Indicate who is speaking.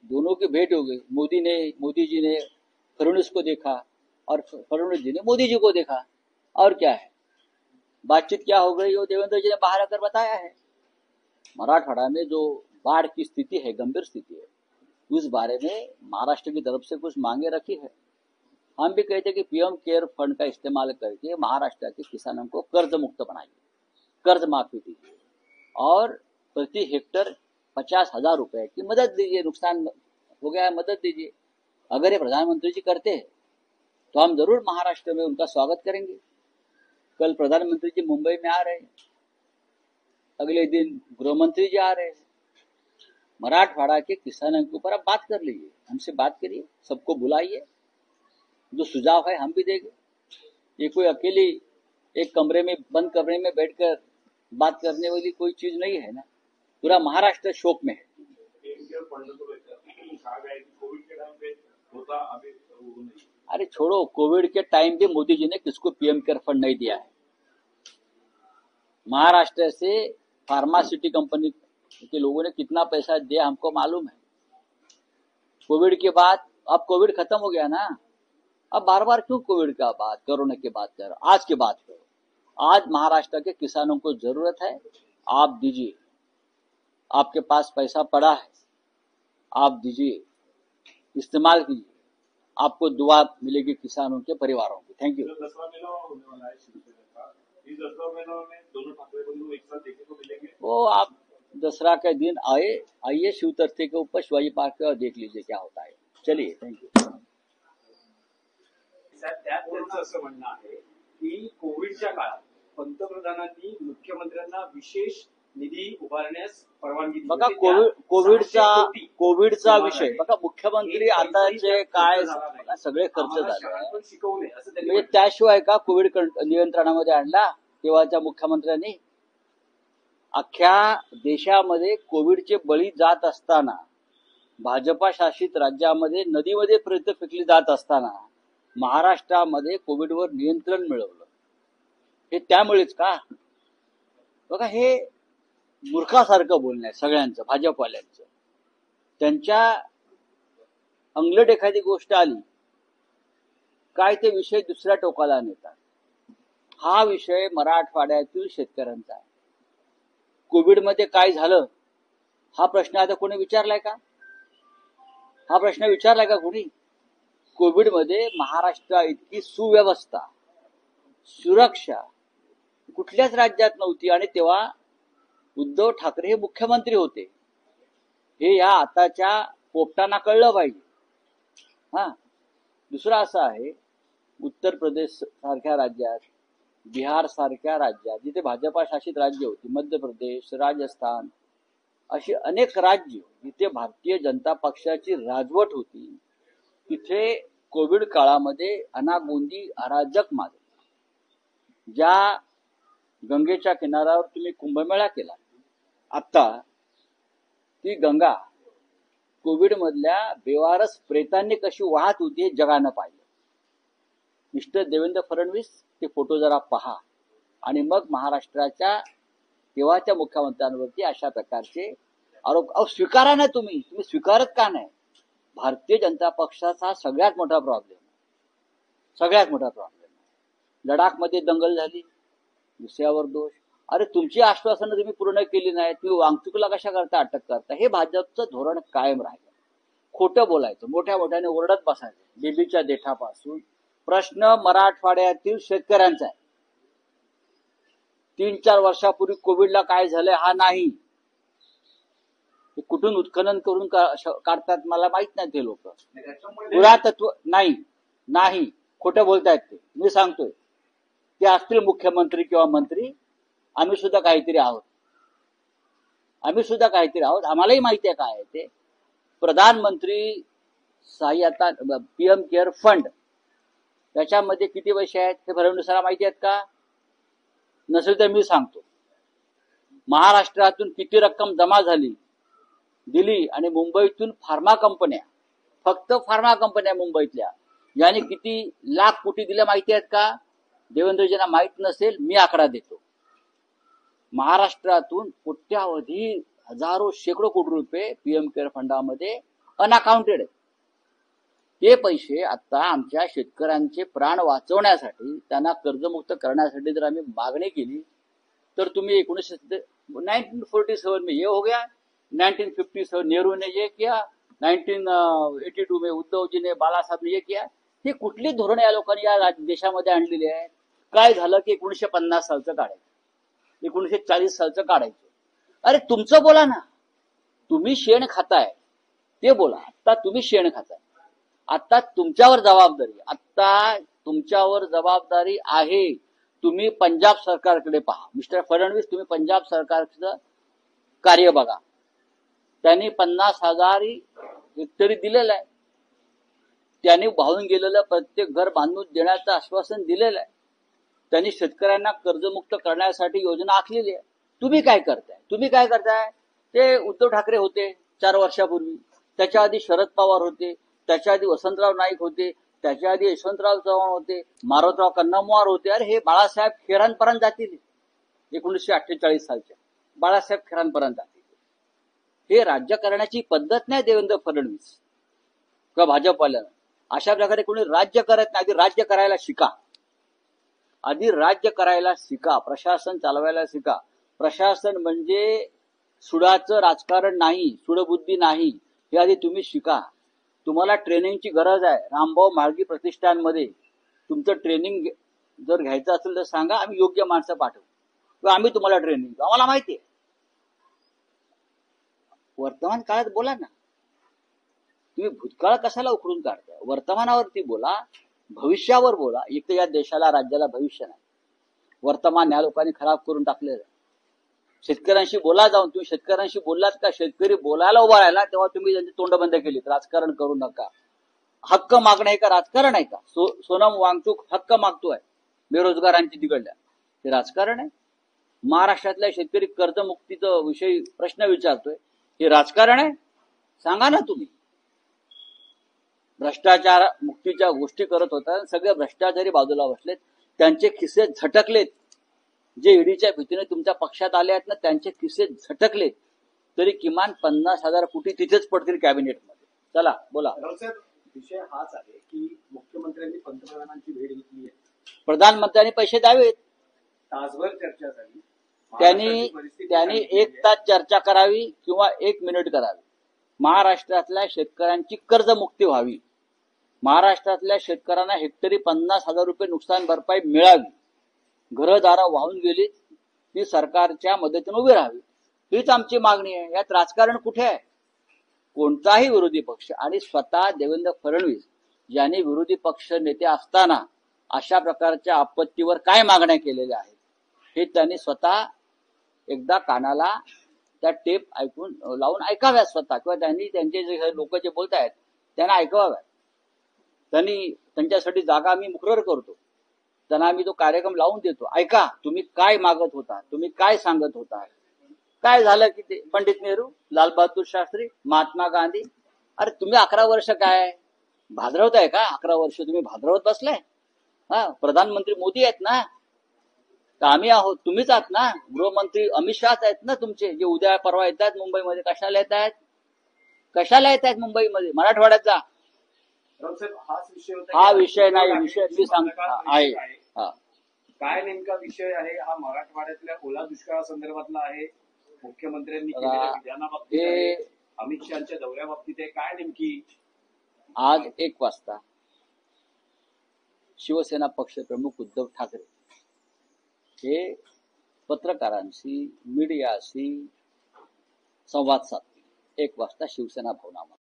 Speaker 1: दोनों की भेंट हो गई। मोदी जी ने फडणवीस को देखा और फडणवीस जी ने मोदी जी को देखा, और क्या है, बातचीत क्या हो गई वो देवेंद्र जी ने बाहर आकर बताया है। मराठवाड़ा में जो बाढ़ की स्थिति है, गंभीर स्थिति है, उस बारे में महाराष्ट्र की तरफ से कुछ मांगे रखी है। हम भी कहते हैं कि पीएम केयर फंड का इस्तेमाल करके महाराष्ट्र के किसानों को कर्ज मुक्त बनाइए, कर्ज माफी दीजिए और प्रति हेक्टर 50,000 रुपए की मदद दीजिए। नुकसान हो गया है, मदद दीजिए। अगर ये प्रधानमंत्री जी करते हैं तो हम जरूर महाराष्ट्र में उनका स्वागत करेंगे। कल प्रधानमंत्री जी मुंबई में आ रहे हैं, अगले दिन गृह मंत्री जी आ रहे हैं। मराठवाड़ा के किसानों के ऊपर आप बात कर लीजिए, हमसे बात करिए, सबको बुलाइए, जो सुझाव है हम भी देंगे। ये कोई अकेली एक कमरे में बंद कमरे में बैठकर बात करने वाली कोई चीज नहीं है ना। पूरा महाराष्ट्र शोक में है। अरे छोड़ो, कोविड के टाइम भी मोदी जी ने किसको पीएम केयर फंड नहीं दिया है। महाराष्ट्र से फार्मासिटी कंपनी के लोगों ने कितना पैसा दिया हमको मालूम है। कोविड के बाद, अब कोविड खत्म हो गया ना, अब बार बार क्यों कोविड का बात, कोरोना की बात करो, आज की बात करो। आज महाराष्ट्र के किसानों को जरूरत है, आप दीजिए, आपके पास पैसा पड़ा है, आप दीजिए, इस्तेमाल कीजिए, आपको दुआ मिलेगी किसानों के परिवारों की। Thank you. वो आप दसरा के दिन आइए शिवतीर्थ के ऊपर शिवाजी पार्क पे और देख लीजिए क्या होता है। चलिए, थैंक यू।
Speaker 2: त्यांचं असं म्हणणं आहे की कोविडच्या काळात पंतप्रधानांनी मुख्यमंत्र्यांना विशेष निधी उभारण्यास परवानगी दिली।
Speaker 1: बघा, कोविडचा विषय बघा, मुख्यमंत्री आताचे काय सगळे खर्च झाले
Speaker 2: शिकवणे असं
Speaker 1: म्हणजे त्याशिवाय का कोविड नियंत्रणामध्ये आणला तेव्हाच्या मुख्यमंत्र्यांनी। अख्ख्या देशामध्ये कोविडचे बळी जात असताना, भाजपा शासित राज्यामध्ये नदीमध्ये प्रेत फेकली जात असताना महाराष्ट्रामध्ये कोविडवर नियंत्रण मिळवलं, हे त्यामुळेच का? बघा, हे मूर्खासारखं बोलणं आहे सगळ्यांचं, भाजपवाल्यांचं। त्यांच्या अंगलट एखादी गोष्ट आली काय ते विषय दुसऱ्या टोकाला नेतात। हा विषय मराठवाड्यातील शेतकऱ्यांचा आहे। कोविडमध्ये काय झालं हा प्रश्न आता कोणी विचारलाय का? हा प्रश्न विचारलाय का कोणी? कोविडमध्ये महाराष्ट्र इतकी सुव्यवस्था, सुरक्षा कुठल्याच राज्यात नव्हती आणि तेव्हा उद्धव ठाकरे हे मुख्यमंत्री होते। हे या आताच्या पोपटांना कळलं पाहिजे। हा, दुसरा असा आहे, उत्तर प्रदेश सारख्या राज्यात, बिहार सारख्या राज्यात जिथे भाजपा शासित राज्य होती, मध्य प्रदेश, राजस्थान, अशी अनेक राज्य जिथे भारतीय जनता पक्षाची राजवट होती, तिथे कोविड काळामध्ये अनागोंदी अराजक माजली। ज्या गंगेच्या किनाऱ्यावर तुम्ही कुंभमेळा केला, आता ती गंगा कोविड मधल्या बेवारस प्रेतांनी कशी वाहत होती हे जगानं पाहिलं। मिस्टर देवेंद्र फडणवीस ते फोटो जरा पहा आणि मग महाराष्ट्राच्या तेव्हाच्या मुख्यमंत्र्यांवरती अशा प्रकारचे आरोप स्वीकारा ना। तुम्ही स्वीकारत का नाही? भारतीय जनता पक्षाचा सगळ्यात मोठा प्रॉब्लेम, सगळ्यात मोठा प्रॉब्लेम। लडाखमध्ये दंगल झाली, दुसऱ्यावर दोष। अरे तुमची आश्वासनं तुम्ही पूर्ण केली नाही, तुम्ही वांगचुकला कशा करता अटक करता? हे भाजपचं धोरण कायम राहिलं। खोटं बोलायचं, मोठ्या मोठ्याने ओरडत बसायचं बेबीच्या देठापासून। प्रश्न मराठवाड्यातील शेतकऱ्यांचा आहे। 3-4 वर्षापूर्वी कोविडला काय झालंय हा नाही, कुठून उत्खनन करून काढतात मला माहित नाही ते लोक। पुरातत्व नाही खोटं बोलतायत ते, मी सांगतोय। ते असतील मुख्यमंत्री किंवा मंत्री, आम्ही सुद्धा काहीतरी आहोत, आम्हालाही माहिती आहे काय आहे ते। प्रधानमंत्री सहाय्यता पीएम केअर फंड, त्याच्यामध्ये किती पैसे आहेत हे फडणवीसांना माहिती आहेत का? नसेल तर मी सांगतो। महाराष्ट्रातून किती रक्कम जमा झाली, दिली, आणि मुंबईतून फार्मा कंपन्या, फक्त फार्मा कंपन्या मुंबईतल्या, याने किती लाख कोटी दिल्या माहिती आहेत का? देवेंद्रजींना माहित नसेल, मी आकडा देतो। महाराष्ट्रातून कोट्यावधी, हजारो, शेकडो कोटी रुपये पीएम केअर फंडामध्ये अनअकाउंटेड आहे. ते पैसे आता आमच्या शेतकऱ्यांचे प्राण वाचवण्यासाठी, त्यांना कर्जमुक्त करण्यासाठी जर आम्ही मागणी केली तर तुम्ही 1947 में ये हो गया, 1957 नेहरू ने ये किया, 1982 में उद्धव जी ने, बाला साहेब ने ये किया. हे कुठली धोरण या लोकांनी या देशामध्ये आणलेली आहे? काय झालं की 1950 सालचं काढायचं, 1940 सालचं काढायचं. अरे तुमचं बोला ना, तुम्ही शेण खाताय ते बोला. आता तुम्ही शेण खाताय, आता तुमच्यावर जबाबदारी आहे. तुम्ही पंजाब सरकारकडे पहा. मिस्टर फडणवीस, तुम्ही पंजाब सरकारचं कार्य बघा. त्यांनी 50,000 हेक्टरी दिलेलं आहे. त्यांनी वाहून गेलेलं प्रत्येक घर बांधून देण्याचं आश्वासन दिलेलं आहे. त्यांनी शेतकऱ्यांना कर्जमुक्त करण्यासाठी योजना आखलेली आहे. तुम्ही काय करताय? ते उद्धव ठाकरे होते 4 वर्षापूर्वी, त्याच्या आधी शरद पवार होते, त्याच्या आधी वसंतराव नाईक होते, त्याच्या आधी यशवंतराव चव्हाण होते, मारोतराव कन्नमवार होते. अरे हे बाळासाहेब खेरांपर्यंत जातील. 1948 सालच्या बाळासाहेब खेरांपर्यंत जातील. हे राज्य करण्याची पद्धत नाही देवेंद्र फडणवीस किंवा भाजपवाल्यांना. अशा प्रकारे कोणी राज्य करत नाही. आधी राज्य करायला शिका. प्रशासन चालवायला शिका. प्रशासन म्हणजे सुडाचं राजकारण नाही, सुडबुद्धी नाही. हे आधी तुम्ही शिका. तुम्हाला ट्रेनिंगची गरज आहे. रामभाऊ म्हाळगी प्रतिष्ठानमध्ये तुमचं ट्रेनिंग जर घ्यायचं असेल तर सांगा, आम्ही योग्य माणसं पाठवू किंवा आम्ही तुम्हाला ट्रेनिंग देऊ. आम्हाला माहिती आहे. वर्तमान काळात बोला ना. तुम्ही भूतकाळ कशाला उकरून काढताय? वर्तमानावरती बोला, भविष्यावर बोला. एक तर या देशाला, राज्याला भविष्य नाही. वर्तमान या लोकांनी खराब करून टाकलेलं आहे. शेतकऱ्यांशी बोला जाऊन. तुम्ही शेतकऱ्यांशी बोललात का? शेतकरी बोलायला उभा राहिला तेव्हा तुम्ही त्यांची तोंड बंद केली. राजकारण करू नका. हक्क मागणं हे का राजकारण आहे का? सोनम वांगचूक हक्क मागतोय बेरोजगारांची तिकडल्या, हे राजकारण आहे? महाराष्ट्रातल्या शेतकरी कर्जमुक्तीचा विषयी प्रश्न विचारतोय, हे राजकारण आहे? सांगा ना तुम्ही. भ्रष्टाचार मुक्तीच्या गोष्टी करत होता, सगळे भ्रष्टाचारी बाजूला बसलेत, त्यांचे खिसे झटकलेत. जे ईडीच्या भीतीने तुमच्या पक्षात आले आहेत ना, त्यांचे खिसे झटकले. तरी किमान 50,000 कोटी तिथेच पडतील कॅबिनेटमध्ये. चला बोला.
Speaker 2: विषय हाच आहे की मुख्यमंत्र्यांनी पंतप्रधानांची भेट घेतली आहे.
Speaker 1: प्रधानमंत्र्यांनी पैसे द्यावेत.
Speaker 2: तासभर चर्चा झाली.
Speaker 1: त्यांनी 1 तास चर्चा करावी किंवा 1 मिनिट करावी. महाराष्ट्रातल्या शेतकऱ्यांची कर्जमुक्ती व्हावी. महाराष्ट्रातल्या शेतकऱ्यांना हेक्टरी 50,000 रुपये नुकसान भरपाई मिळावी. घरदारं वाहून गेली, ती सरकारच्या मदतीने उभी राहावी. हीच आमची मागणी आहे. यात राजकारण कुठे आहे? कोणताही विरोधी पक्ष, आणि स्वतः देवेंद्र फडणवीस यांनी विरोधी पक्ष नेते असताना अशा प्रकारच्या आपत्तीवर काय मागण्या केलेल्या आहेत हे त्यांनी स्वतः एकदा कानाला त्या टेप लावून ऐकाव्यात स्वतः, किंवा त्यांनी त्यांचे जे लोक जे बोलत आहेत त्यांना ऐकवाव्यात. त्यांनी त्यांच्यासाठी जागा आम्ही मुकरर करतो. त्यांना आम्ही तो कार्यक्रम लावून देतो. ऐका, तुम्ही काय मागत होता, तुम्ही काय सांगत होता, काय झालं की ते पंडित नेहरू, लाल बहादूर शास्त्री, महात्मा गांधी. अरे तुम्ही 11 वर्ष काय भाद्रवताय का? 11 वर्ष तुम्ही भाद्रवत बसलाय? प्रधानमंत्री मोदी आहेत ना, तर आम्ही आहोत, तुम्हीच आहात ना. गृहमंत्री अमित शहा आहेत ना तुमचे, जे उद्या परवा येत आहेत मुंबईमध्ये. कशाला येत आहेत मुंबईमध्ये? मराठवाड्यात जा. हा विषय नाही, विषय मी सांगतो आहे.
Speaker 2: काय नेमका विषय आहे हा? मराठवाड्यातल्या ओला दुष्काळासंदर्भातला आहे, मुख्यमंत्र्यांनी केलेल्या विधानाबाबतीत आहे, अमित शहाच्या दौऱ्याबाबतीत आहे. काय नेमकी?
Speaker 1: आज 1 वाजता शिवसेना पक्ष प्रमुख उद्धव ठाकरे हे पत्रकारांशी, मीडियाशी संवाद साधतील. 1 वाजता शिवसेना भवनामध्ये.